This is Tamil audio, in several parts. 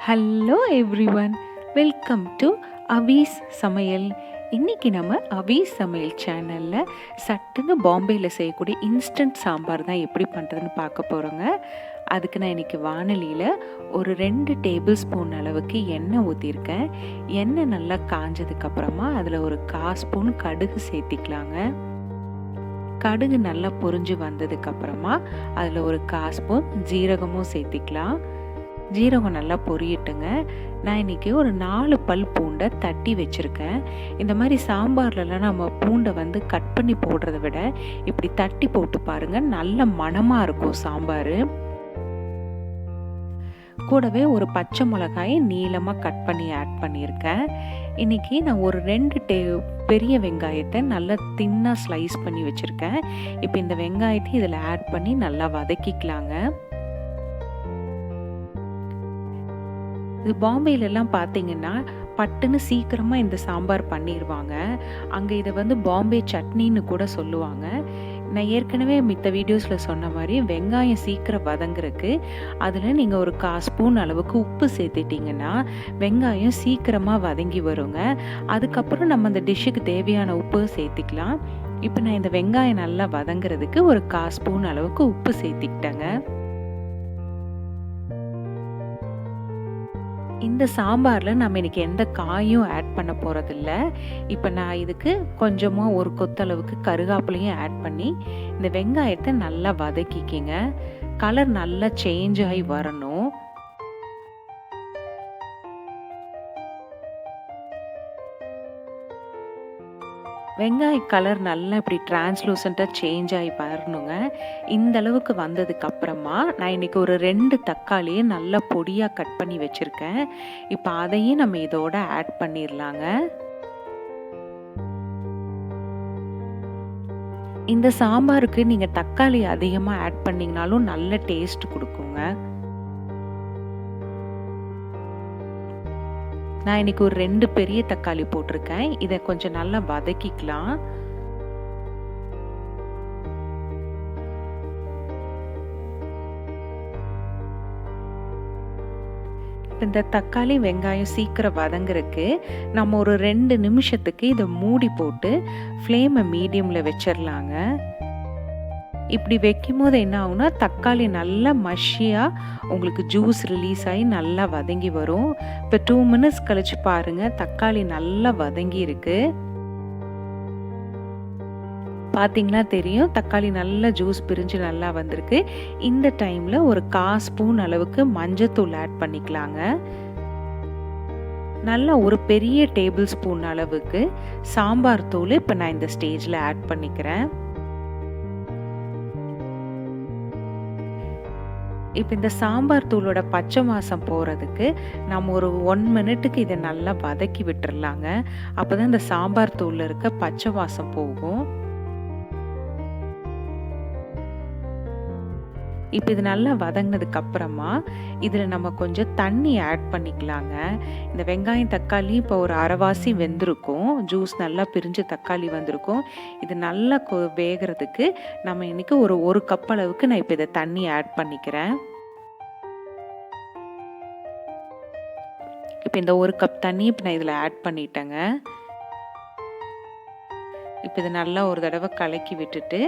Hello everyone, welcome to Avis சமையல். இன்றைக்கி நம்ம அவிஸ் சமையல் சேனலில் சட்டுன்னு பாம்பேயில் செய்யக்கூடிய இன்ஸ்டன்ட் சாம்பார் தான் எப்படி பண்ணுறதுன்னு பார்க்க போகிறோங்க. அதுக்கு நான் இன்றைக்கி வானலியில் ஒரு 2 டேபிள் ஸ்பூன் அளவுக்கு எண்ணெய் ஊற்றிருக்கேன். எண்ணெய் நல்லா காஞ்சதுக்கப்புறமா அதில் ஒரு 1/4 ஸ்பூன் கடுகு சேர்த்திக்கலாங்க. கடுகு நல்லா பொரிஞ்சு வந்ததுக்கப்புறமா அதில் ஒரு 1/4 ஸ்பூன் ஜீரகமும் சேர்த்திக்கலாம். ஜீரகம் நல்லா பொரியட்டுங்க. நான் இன்றைக்கி ஒரு 4 பல் பூண்டை தட்டி வச்சுருக்கேன். இந்த மாதிரி சாம்பார்லலாம் நம்ம பூண்டை கட் பண்ணி போடுறத விட இப்படி தட்டி போட்டு பாருங்கள், நல்ல மணமாக இருக்கும் சாம்பார். கூடவே ஒரு பச்சை மிளகாயை நீளமாக கட் பண்ணி ஆட் பண்ணியிருக்கேன். இன்றைக்கி நான் ஒரு 2 பெரிய வெங்காயத்தை நல்லா தின்னாக ஸ்லைஸ் பண்ணி வச்சுருக்கேன். இப்போ இந்த வெங்காயத்தை இதில் ஆட் பண்ணி நல்லா வதக்கிக்கலாங்க. இது பாம்பேலெல்லாம் பார்த்தீங்கன்னா பட்டுன்னு சீக்கிரமாக இந்த சாம்பார் பண்ணிடுவாங்க. அங்கே இதை பாம்பே சட்னின்னு கூட சொல்லுவாங்க. நான் ஏற்கனவே மித்த வீடியோஸில் சொன்ன மாதிரி வெங்காயம் சீக்கிரம் வதங்குறதுக்கு அதில் நீங்கள் ஒரு 1/4 ஸ்பூன் அளவுக்கு உப்பு சேர்த்துட்டிங்கன்னா வெங்காயம் சீக்கிரமாக வதங்கி வருங்க. அதுக்கப்புறம் நம்ம அந்த டிஷ்ஷுக்கு தேவையான உப்பு சேர்த்திக்கலாம். இப்போ நான் இந்த வெங்காயம் நல்லா வதங்குறதுக்கு ஒரு 1/4 ஸ்பூன் அளவுக்கு உப்பு சேர்த்திக்கிட்டேங்க. இந்த சாம்பாரில் நம்ம இன்றைக்கி எந்த காயும் ஆட் பண்ண போகிறதில்ல. இப்போ நான் இதுக்கு கொஞ்சமாக ஒரு கொத்தளவுக்கு கருகாப்பிலையும் ஆட் பண்ணி இந்த வெங்காயத்தை நல்லா வதக்கிக்கிங்க. கலர் நல்லா சேஞ்ச் ஆகி வரணும். வெங்காய கலர் நல்லா இப்படி டிரான்ஸ்லூசண்ட்டாக சேஞ்ச் ஆகி வரணுங்க. இந்த அளவுக்கு வந்ததுக்கப்புறமா நான் இன்றைக்கி ஒரு 2 தக்காளியை நல்லா பொடியாக கட் பண்ணி வச்சுருக்கேன். இப்போ அதையும் நம்ம இதோட ஆட் பண்ணிடலாங்க. இந்த சாம்பாருக்கு நீங்கள் தக்காளி அதிகமாக ஆட் பண்ணிங்கனாலும் நல்ல டேஸ்ட் கொடுக்குங்க. நான் இன்றைக்கி ஒரு 2 பெரிய தக்காளி போட்டிருக்கேன். இதை கொஞ்சம் நல்லா வதக்கிக்கலாம். இந்த தக்காளி வெங்காயம் சீக்கிரம் வதங்குறதுக்கு நம்ம ஒரு 2 நிமிஷத்துக்கு இதை மூடி போட்டு ஃப்ளேமை மீடியமில் வச்சிடலாங்க. இப்படி வைக்கும் போது என்ன ஆகுனா தக்காளி நல்லா மஷியாக உங்களுக்கு ஜூஸ் ரிலீஸ் ஆகி நல்லா வதங்கி வரும். இப்போ 2 மினிட்ஸ் கழிச்சு பாருங்கள், தக்காளி நல்லா வதங்கி இருக்கு. பார்த்தீங்கன்னா தெரியும், தக்காளி நல்லா ஜூஸ் பிரிஞ்சு நல்லா வந்திருக்கு. இந்த டைமில் ஒரு 1/4 ஸ்பூன் அளவுக்கு மஞ்சத்தூள் ஆட் பண்ணிக்கலாங்க. நல்லா ஒரு பெரிய டேபிள் ஸ்பூன் அளவுக்கு சாம்பார் தூள் இப்போ நான் இந்த ஸ்டேஜில் ஆட் பண்ணிக்கிறேன். இப்போ இந்த சாம்பார் தூளோட பச்சை வாசம் போகிறதுக்கு நம்ம ஒரு 1 மினிட்டுக்கு இதை நல்லா வதக்கி விட்டுறலாங்க. அப்போ தான் இந்த சாம்பார் தூளில் இருக்க பச்சை வாசம் போகும். இப்போ இது நல்லா வதங்கினதுக்கு அப்புறமா இதில் நம்ம கொஞ்சம் தண்ணி ஆட் பண்ணிக்கலாங்க. இந்த வெங்காயம் தக்காளி இப்போ ஒரு அரைவாசி வெந்திருக்கும், ஜூஸ் நல்லா பிரிஞ்சு தக்காளி வந்திருக்கும். இது நல்லா வேகிறதுக்கு நம்ம இன்னைக்கு ஒரு கப் அளவுக்கு நான் இப்போ இதை தண்ணி ஆட் பண்ணிக்கிறேன். இப்போ இந்த 1 கப் தண்ணி இப்போ நான் இதில் ஆட் பண்ணிட்டேங்க. இப்போ இதை நல்லா ஒரு தடவை கலக்கி விட்டுட்டு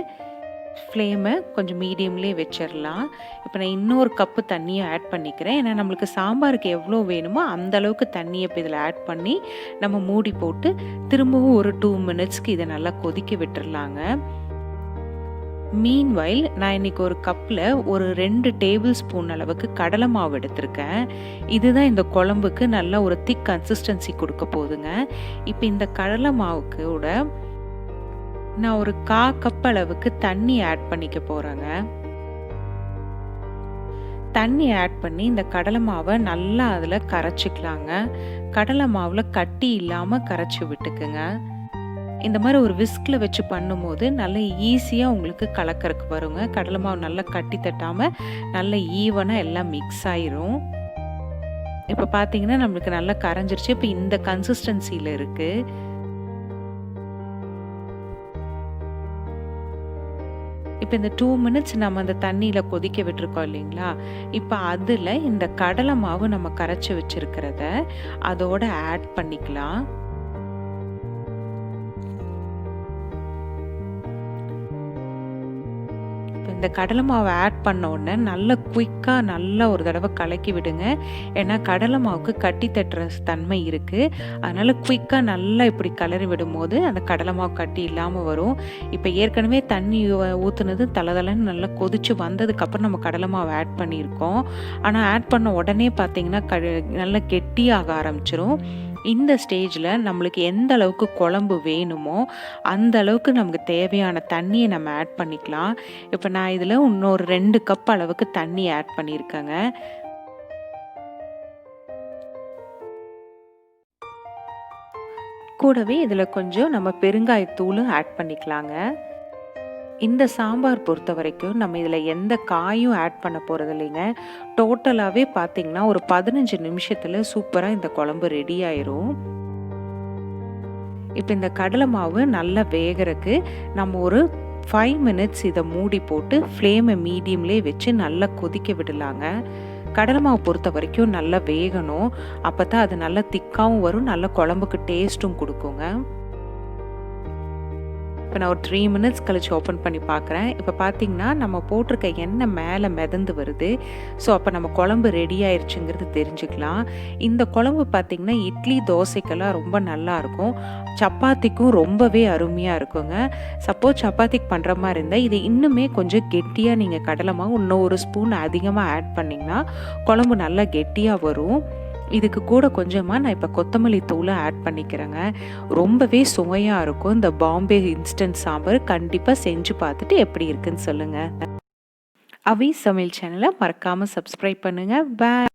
ஃப்ளேமை கொஞ்சம் மீடியம்லேயே வச்சிடலாம். இப்போ நான் இன்னொரு கப்பு தண்ணியை ஆட் பண்ணிக்கிறேன். ஏன்னா நம்மளுக்கு சாம்பாருக்கு எவ்வளோ வேணுமோ அந்த அளவுக்கு தண்ணியை இப்போ இதில் ஆட் பண்ணி நம்ம மூடி போட்டு திரும்பவும் ஒரு 2 மினிட்ஸ்க்கு இதை நல்லா கொதிக்க விட்டுறலாங்க. மீன்வைல் நான் இன்றைக்கி ஒரு கப்பில் ஒரு 2 டேபிள் ஸ்பூன் அளவுக்கு கடலை மாவு எடுத்திருக்கேன். இதுதான் இந்த குழம்புக்கு நல்லா ஒரு திக் கன்சிஸ்டன்சி கொடுக்க போகுதுங்க. இப்போ இந்த கடலை மாவுக்கூட நான் ஒரு 1/4 கப் அளவுக்கு தண்ணி ஆட் பண்ணிக்க போகிறேங்க. தண்ணி ஆட் பண்ணி இந்த கடலை மாவை நல்லா அதில் கரைச்சிக்கலாங்க. கடலை மாவில் கட்டி இல்லாமல் கரைச்சி விட்டுக்குங்க. இந்த மாதிரி ஒரு விஸ்கில் வச்சு பண்ணும்போது நல்ல ஈஸியாக உங்களுக்கு கலக்கறக்கு வருங்க. கடலை மாவு நல்லா கட்டி தட்டாமல் நல்ல ஈவனாக எல்லாம் மிக்ஸ் ஆயிரும். இப்போ பார்த்தீங்கன்னா நம்மளுக்கு நல்லா கரைஞ்சிருச்சு. இப்போ இந்த கன்சிஸ்டன்சியில் இருக்குது. இப்போ இந்த 2 மினிட்ஸ் நம்ம அந்த தண்ணியில் கொதிக்க விட்டுருக்கோம் இல்லைங்களா, இப்போ அதில் இந்த கடலை மாவு நம்ம கரைச்சி வச்சிருக்கிறத அதோட ஆட் பண்ணிக்கலாம். இந்த கடலை மாவை ஆட் பண்ண உடனே நல்லா குயிக்காக நல்லா ஒரு தடவை கலக்கி விடுங்க. ஏன்னா கடலை மாவுக்கு கட்டி தட்டுற தன்மை இருக்குது. அதனால் குயிக்காக நல்லா இப்படி கிளறி விடும்போது அந்த கடலை மாவு கட்டி இல்லாமல் வரும். இப்போ ஏற்கனவே தண்ணி ஊற்றுனது தளதளன்னு நல்லா கொதித்து வந்ததுக்கப்புறம் நம்ம கடலை மாவு ஆட் பண்ணியிருக்கோம். ஆனால் ஆட் பண்ண உடனே பார்த்திங்கன்னா நல்லா கெட்டியாக ஆரம்பிச்சிரும். இந்த ஸ்டேஜில் நம்மளுக்கு எந்த அளவுக்கு குழம்பு வேணுமோ அந்த அளவுக்கு நமக்கு தேவையான தண்ணியை நம்ம ஆட் பண்ணிக்கலாம். இப்போ நான் இதில் இன்னொரு 2 கப் அளவுக்கு தண்ணி ஆட் பண்ணியிருக்கேங்க. கூடவே இதில் கொஞ்சம் நம்ம பெருங்காயத்தூளும் ஆட் பண்ணிக்கலாங்க. இந்த சாம்பார் பொறுத்த வரைக்கும் நம்ம இதில் எந்த காயும் ஆட் பண்ண போகிறது இல்லைங்க. டோட்டலாகவே பார்த்திங்கன்னா ஒரு 15 நிமிஷத்தில் சூப்பராக இந்த குழம்பு ரெடி ஆயிரும். இப்போ இந்த கடலை மாவு நல்லா வேகிறதுக்கு நம்ம ஒரு 5 மினிட்ஸ் இதை மூடி போட்டு ஃப்ளேமை மீடியம்லேயே வச்சு நல்லா கொதிக்க விடலாங்க. கடலை மாவு பொறுத்த வரைக்கும் நல்லா வேகணும். அப்போ தான் அது நல்லா திக்காகவும் வரும், நல்ல குழம்புக்கு டேஸ்ட்டும் கொடுக்குங்க. இப்போ நான் ஒரு 3 மினிட்ஸ் கழிச்சு ஓப்பன் பண்ணி பார்க்குறேன். இப்போ பார்த்திங்கன்னா நம்ம போட்டிருக்க எண்ணெய் மேலே மிதந்து வருது. ஸோ அப்போ நம்ம குழம்பு ரெடி ஆயிடுச்சுங்கிறது தெரிஞ்சுக்கலாம். இந்த குழம்பு பார்த்திங்கன்னா இட்லி தோசைக்கெல்லாம் ரொம்ப நல்லாயிருக்கும், சப்பாத்திக்கும் ரொம்பவே அருமையாக இருக்குங்க. சப்போஸ் சப்பாத்திக்கு பண்ணுற மாதிரி இருந்தால் இது இன்னுமே கொஞ்சம் கெட்டியாக நீங்கள் கடலை மாவு இன்னும் ஒரு ஸ்பூன் அதிகமாக ஆட் பண்ணிங்கன்னா குழம்பு நல்லா கெட்டியாக வரும். இதுக்கு கூட கொஞ்சமாக நான் இப்போ கொத்தமல்லி தூளை ஆட் பண்ணிக்கிறேங்க. ரொம்பவே சுவையாக இருக்கும் இந்த பாம்பே இன்ஸ்டன்ட் சாம்பார். கண்டிப்பாக செஞ்சு பார்த்துட்டு எப்படி இருக்குன்னு சொல்லுங்கள். அவிஸ் சமையல் சேனலை மறக்காமல் சப்ஸ்கிரைப் பண்ணுங்கள். பாய்.